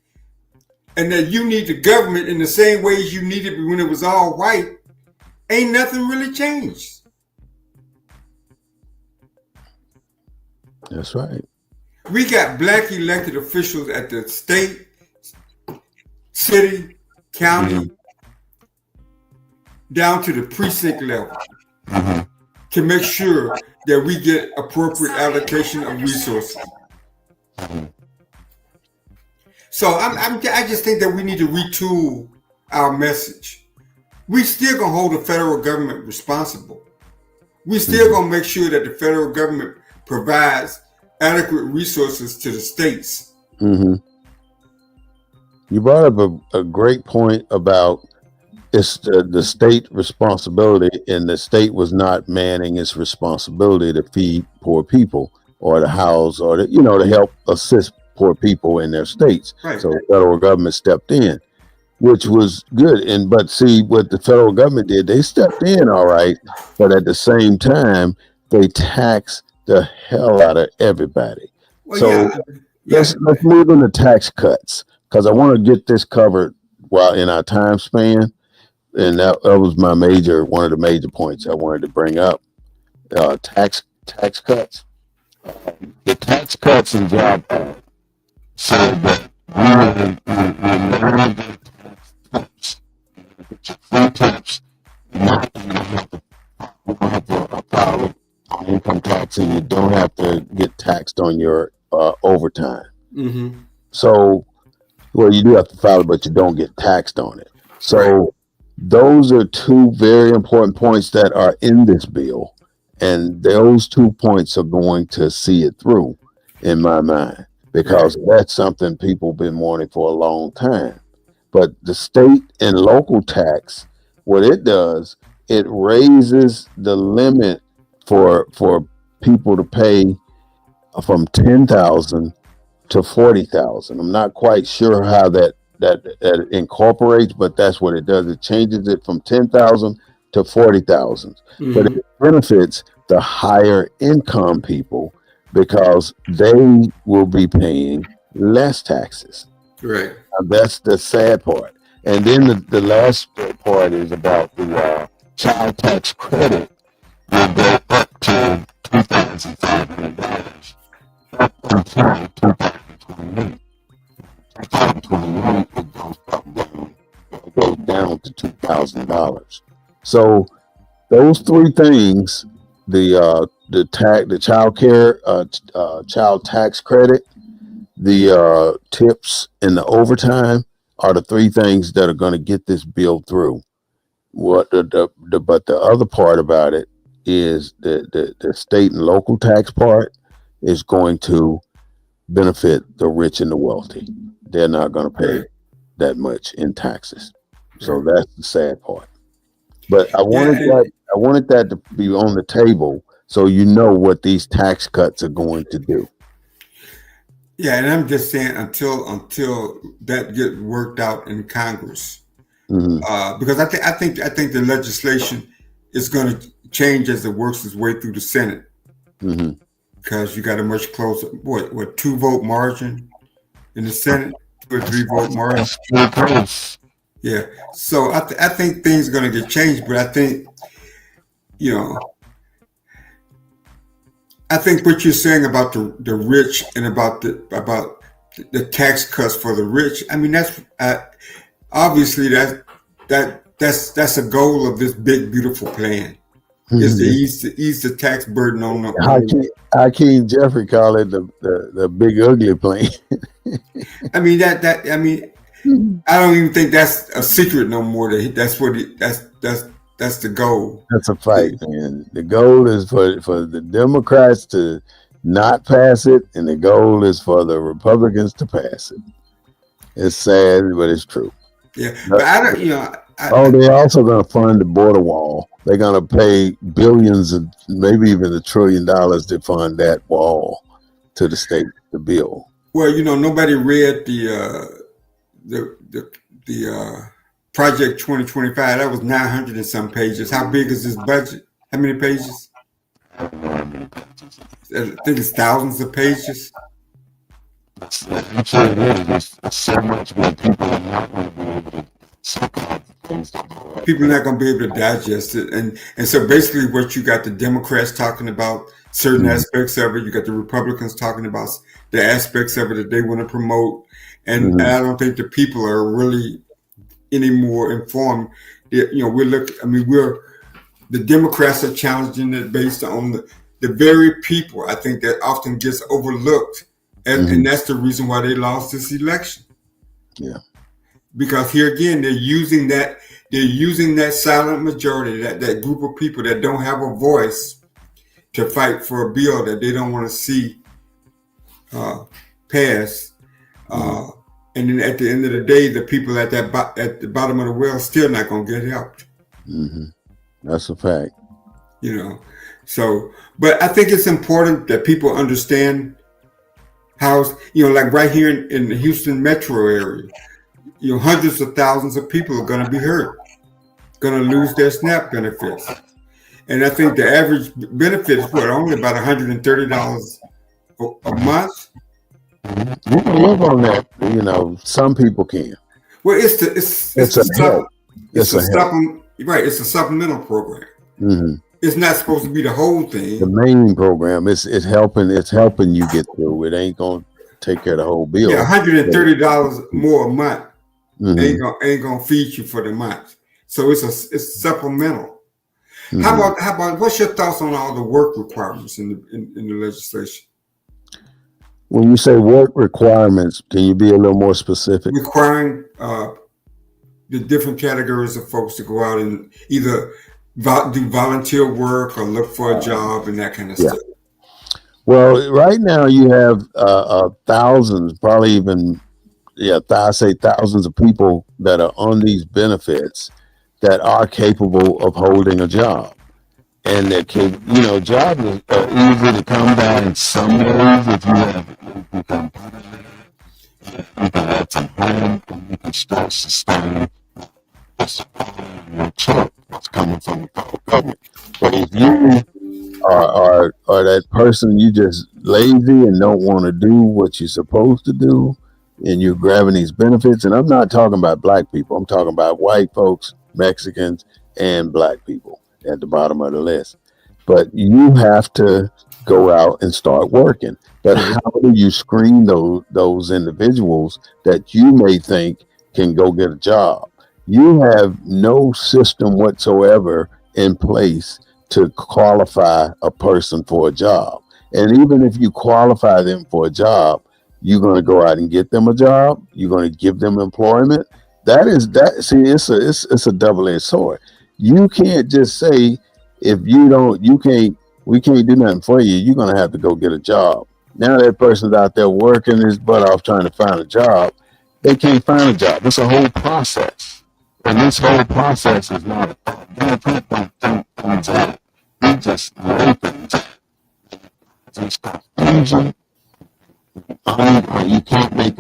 and that you need the government in the same ways you needed it when it was all white, ain't nothing really changed. That's right. We got Black elected officials at the state, city, county, down to the precinct level to make sure that we get appropriate allocation of resources. So I just think that we need to retool our message. We still gonna hold the federal government responsible. We still gonna make sure that the federal government provides adequate resources to the states. Mm-hmm. You brought up a great point about it's the state responsibility, and the state was not manning its responsibility to feed poor people or to house or to help assist poor people in their states. Right. So the federal government stepped in, which was good. But see what the federal government did, they stepped in all right, but at the same time they taxed the hell out of everybody. Well, so let's move into tax cuts, because I want to get this covered while in our time span. And that was one of the major points I wanted to bring up. Tax cuts. The tax cuts and job act said that free tax, not have to file income tax, and you don't have to get taxed on your overtime. Mm-hmm. So, well, you do have to file it, but you don't get taxed on it. So those are two very important points that are in this bill. And those 2 points are going to see it through, in my mind, because that's something people have been wanting for a long time. But the state and local tax, what it does, it raises the limit for people to pay from $10,000 to $40,000. I'm not quite sure how that incorporates, but that's what it does. It changes it from $10,000 to $40,000. Mm-hmm. But it benefits the higher income people because they will be paying less taxes. Right. That's the sad part. And then the last part is about the child tax credit will go up to $2,500 until 2028. 2028, it goes down to $2,000. So those three things, the child care, child tax credit, the tips, and the overtime are the three things that are going to get this bill through. But the other part about it is the state and local tax part is going to benefit the rich and the wealthy. They're not going to pay Right. that much in taxes. So Right. that's the sad part. But Yeah, and I wanted that to be on the table so you know what these tax cuts are going to do. yeah, and I'm just saying until that get worked out in Congress, Hmm. because I think the legislation is going to change as it works its way through the Senate, Hmm. because you got a much closer what 2 vote margin in the Senate, 2 or 3 vote margin. That's pretty close. Yeah, so I think things are going to get changed, but I think you know I think what you're saying about the rich and about the tax cuts for the rich. I mean that's obviously that's a goal of this big beautiful plan is to Hmm. ease the tax burden on Hakeem Jeffrey called it the big ugly plane. I mean that I mean I don't even think that's a secret no more. That's what that's the goal. That's a fight, man. The goal is for the Democrats to not pass it, and the goal is for the Republicans to pass it. It's sad, but it's true. Yeah, but I don't. Oh, they're also going to fund the border wall. They're going to pay billions, of, maybe even $1 trillion to fund that wall to the state to build. Well, nobody read the Project 2025. That was 900 and some pages. How big is this budget? How many pages? I don't know how many pages. I think it's thousands of pages. I'm saying there's so much where people are not going to be able to suck out things that go up. People are not going to be able to digest it, and so basically, what you got the Democrats talking about certain aspects of it, you got the Republicans talking about the aspects of it that they want to promote, and I don't think the people are really any more informed. We're the Democrats are challenging it based on the very people I think that often gets overlooked, and that's the reason why they lost this election. Yeah. Because here again, they're using that silent majority, that group of people that don't have a voice to fight for a bill that they don't want to see pass. And then at the end of the day, the people at the bottom of the well still not going to get helped. Mm-hmm. That's a fact. So, but I think it's important that people understand how, like right here in the Houston metro area, hundreds of thousands of people are going to be hurt, going to lose their SNAP benefits. And I think the average benefit is only about $130 a month. You can live on that. Some people can. Well, it's a supplemental program. Mm-hmm. It's not supposed to be the whole thing. The main program it's helping you get through. It ain't gonna take care of the whole bill. Yeah, $130 more a month ain't gonna feed you for the month. So it's supplemental. Mm-hmm. How about what's your thoughts on all the work requirements in the legislation? When you say work requirements, can you be a little more specific? Requiring the different categories of folks to go out and either do volunteer work or look for a job and that kind of stuff. Well, right now you have thousands, probably even, I say thousands of people that are on these benefits that are capable of holding a job. And that jobs are easy to come by in some ways if you have become you can have some home and you can start sustaining your check that's coming from the federal government. But if you are that person, you just lazy and don't want to do what you're supposed to do, and you're grabbing these benefits, and I'm not talking about black people, I'm talking about white folks, Mexicans, and black people at the bottom of the list. But you have to go out and start working. But how do you screen those individuals that you may think can go get a job? You have no system whatsoever in place to qualify a person for a job. And even if you qualify them for a job, you're going to go out and get them a job. You're going to give them employment. It's a double-edged sword. You can't just say, if we can't do nothing for you, you're going to have to go get a job. Now that person's out there working his butt off trying to find a job. They can't find a job. It's a whole process. And this whole process is not black people think things out. We just know things. It's confusion. You can't make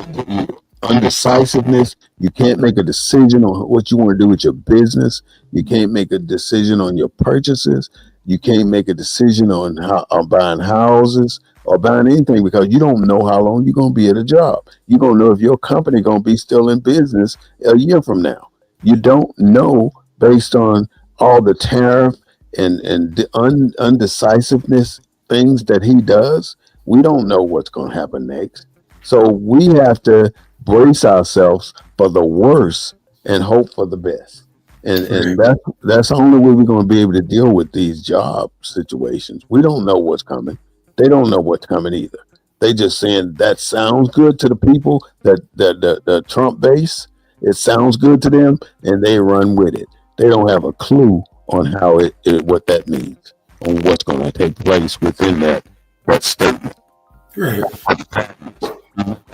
undecisiveness. You can't make a decision on what you want to do with your business. You can't make a decision on your purchases. You can't make a decision on on buying houses or buying anything because you don't know how long you're going to be at a job. You don't know if your company going to be still in business a year from now. You don't know based on all the tariff and the undecisiveness things that he does. We don't know what's going to happen next. So we have to brace ourselves for the worst and hope for the best. And that's the only way we're going to be able to deal with these job situations. We don't know what's coming. They don't know what's coming either. They just saying that sounds good to the people, that the Trump base. It sounds good to them, and they run with it. They don't have a clue on how what that means, on what's going to take place within that statement. Right.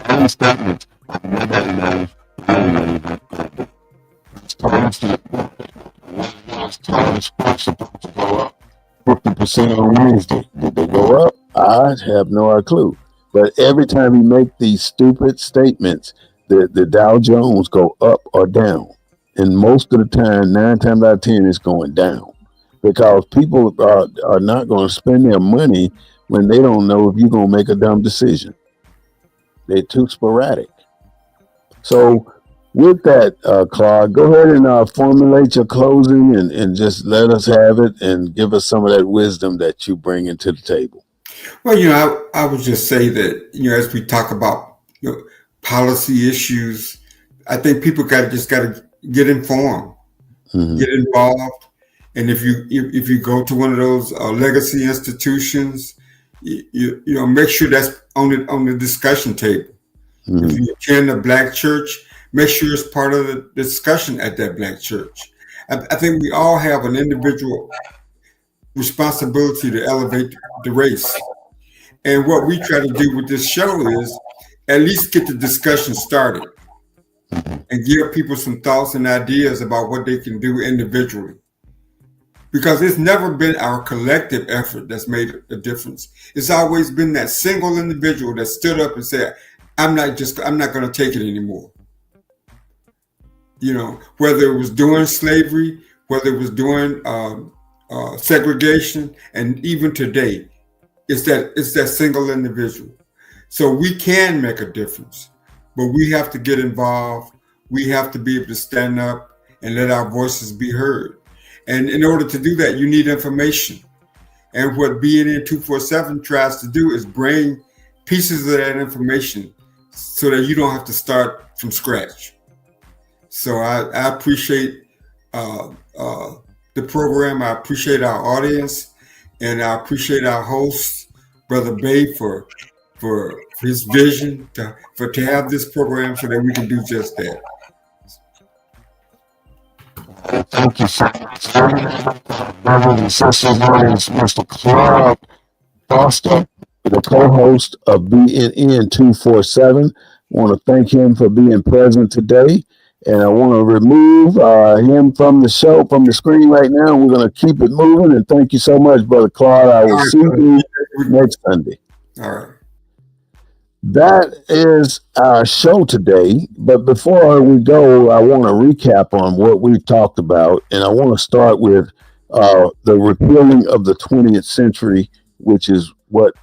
All statements, nobody knows. Stocks supposed to go up 50% on Wednesday. Did they go up? I have no clue. But every time you make these stupid statements, the Dow Jones go up or down. And most of the time, 9 times out of 10, it's going down. Because people are not going to spend their money when they don't know if you're going to make a dumb decision. They're too sporadic. So with that, Claude, go ahead and formulate your closing and just let us have it and give us some of that wisdom that you bring into the table. Well, I would just say that, as we talk about, policy issues, I think people got to get informed, get involved. And if you go to one of those legacy institutions, you make sure that's on the discussion table. If you attend a black church, make sure it's part of the discussion at that black church. I think we all have an individual responsibility to elevate the race. And what we try to do with this show is at least get the discussion started and give people some thoughts and ideas about what they can do individually. Because it's never been our collective effort that's made a difference. It's always been that single individual that stood up and said, I'm not going to take it anymore. Whether it was during slavery, whether it was during segregation, and even today, it's that single individual. So we can make a difference, but we have to get involved. We have to be able to stand up and let our voices be heard. And in order to do that, you need information. And what BNN 247 tries to do is bring pieces of that information so that you don't have to start from scratch. So I appreciate the program. I appreciate our audience, and I appreciate our host, Brother Bey, for his vision to have this program so that we can do just that. Thank you so much. Brothers and sisters, my name is Mr. Claude Foster, the co-host of BNN 247. I want to thank him for being present today. And I want to remove him from the show, from the screen right now. We're going to keep it moving. And thank you so much, Brother Claude. I will see you next Sunday. All right. That is our show today. But before we go, I want to recap on what we've talked about. And I want to start with the repealing of the 20th century, which is what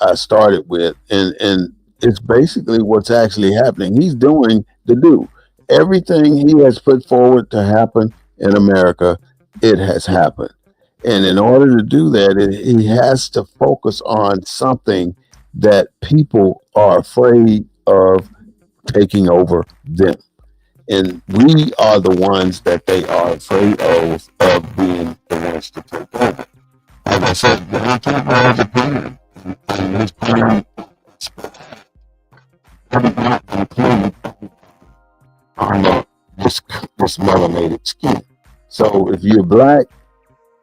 I started with. And it's basically what's actually happening. He's doing the do. Everything he has put forward to happen in America, it has happened. And in order to do that, he has to focus on something that people are afraid of taking over them. And we are the ones that they are afraid of being the ones to take over. Like I said, the talk about his opinion. And his opinion not include on this melanated skin. So if you're black,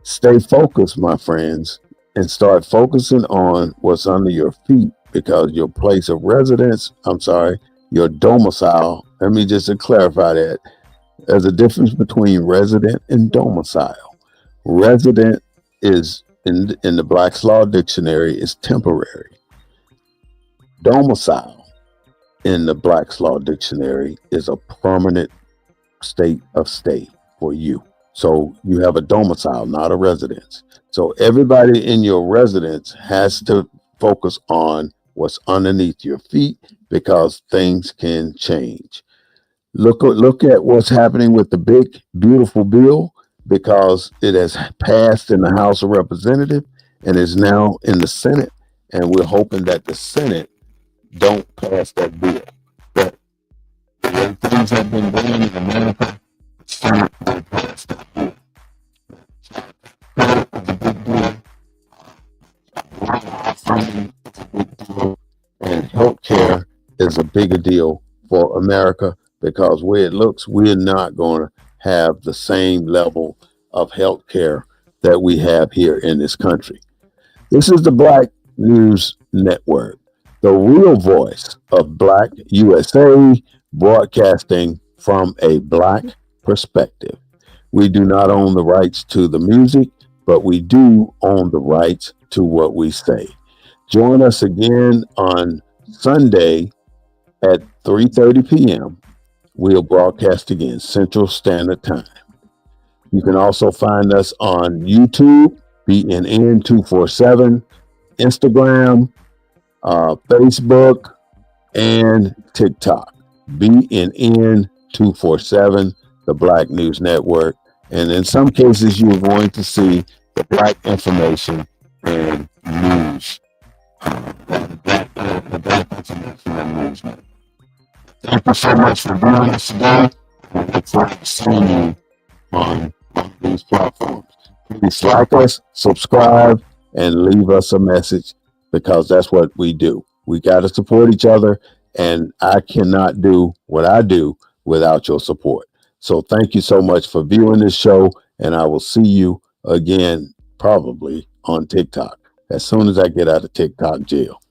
stay focused, my friends, and start focusing on what's under your feet, because your place of residence, your domicile, let me just clarify that. There's a difference between resident and domicile. Resident is in the Black's Law Dictionary is temporary. Domicile in the Black's Law Dictionary is a permanent state of stay for you. So you have a domicile, not a residence. So everybody in your residence has to focus on what's underneath your feet because things can change. Look at what's happening with the big, beautiful bill because it has passed in the House of Representatives and is now in the Senate. And we're hoping that the Senate don't pass that bill. But the way things have been going in America, the Senate will pass that bill. And healthcare is a bigger deal for America because where it looks, we're not going to have the same level of healthcare that we have here in this country. This is the Black News Network, the real voice of Black U.S.A, broadcasting from a Black perspective. We do not own the rights to the music, but we do own the rights to what we say. Join us again on Sunday at 3:30 p.m. We'll broadcast again, Central Standard Time. You can also find us on YouTube, BNN247, Instagram, Facebook, and TikTok. BNN247, the Black News Network. And in some cases, you're going to see the Black information and news. The Black information and news. Thank you so much for being us today. We look forward to seeing you on one of these platforms. Please like us, subscribe, and leave us a message because that's what we do. We got to support each other, and I cannot do what I do without your support. So thank you so much for viewing this show, and I will see you again probably on TikTok as soon as I get out of TikTok jail.